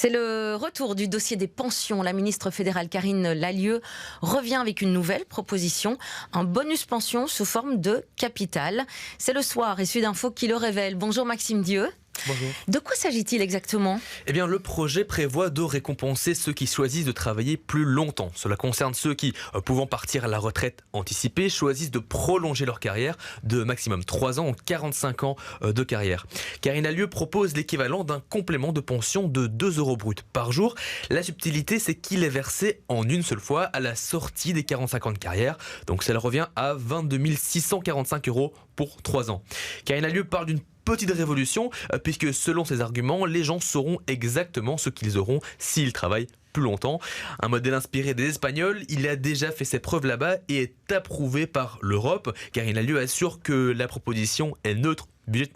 C'est le retour du dossier des pensions. La ministre fédérale Karine Lallieu revient avec une nouvelle proposition, un bonus pension sous forme de capital. C'est le soir et Sud Info qui le révèle. Bonjour Maxime Dieu. Bonjour. De quoi s'agit-il exactement ? Eh bien, le projet prévoit de récompenser ceux qui choisissent de travailler plus longtemps. Cela concerne ceux qui, pouvant partir à la retraite anticipée, choisissent de prolonger leur carrière de maximum 3 ans en 45 ans de carrière. Karine Lallieu propose l'équivalent d'un complément de pension de 2 € brut par jour. La subtilité, c'est qu'il est versé en une seule fois à la sortie des 45 ans de carrière. Donc cela revient à 22 645 € pour 3 ans. Karine Lallieu parle d'une petite révolution, puisque selon ses arguments, les gens sauront exactement ce qu'ils auront s'ils travaillent plus longtemps. Un modèle inspiré des Espagnols, il a déjà fait ses preuves là-bas et est approuvé par l'Europe. Karine Lallieu assure que la proposition est neutre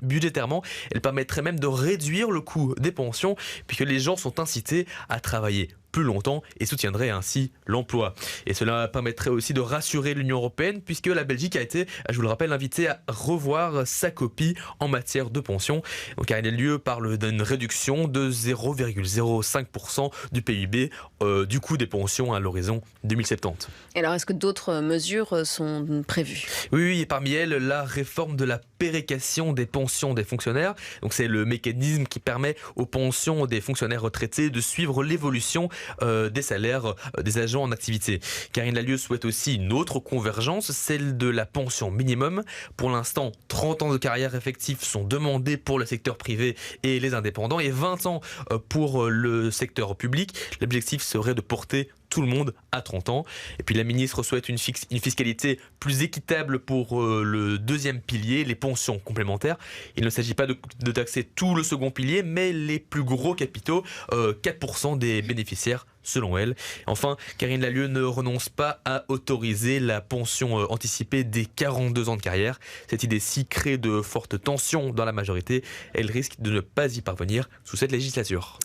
budgétairement. Elle permettrait même de réduire le coût des pensions, puisque les gens sont incités à travailler plus longtemps et soutiendrait ainsi l'emploi. Et cela permettrait aussi de rassurer l'Union européenne, puisque la Belgique a été, je vous le rappelle, invitée à revoir sa copie en matière de pension. Donc Karine Lallieu parle d'une réduction de 0,05% du PIB du coût des pensions à l'horizon 2070. Et alors, est-ce que d'autres mesures sont prévues ? Oui, et parmi elles, la réforme de la péréquation des pensions des fonctionnaires. Donc c'est le mécanisme qui permet aux pensions des fonctionnaires retraités de suivre l'évolution des salaires des agents en activité. Karine Lallieu souhaite aussi une autre convergence, celle de la pension minimum. Pour l'instant, 30 ans de carrière effective sont demandés pour le secteur privé et les indépendants et 20 ans pour le secteur public. L'objectif serait de porter tout le monde à 30 ans. Et puis la ministre souhaite une fiscalité plus équitable pour le deuxième pilier, les pensions complémentaires. Il ne s'agit pas de taxer tout le second pilier, mais les plus gros capitaux, 4% des bénéficiaires selon elle. Enfin, Karine Lallieu ne renonce pas à autoriser la pension anticipée des 42 ans de carrière. Cette idée-ci crée de fortes tensions dans la majorité. Elle risque de ne pas y parvenir sous cette législature.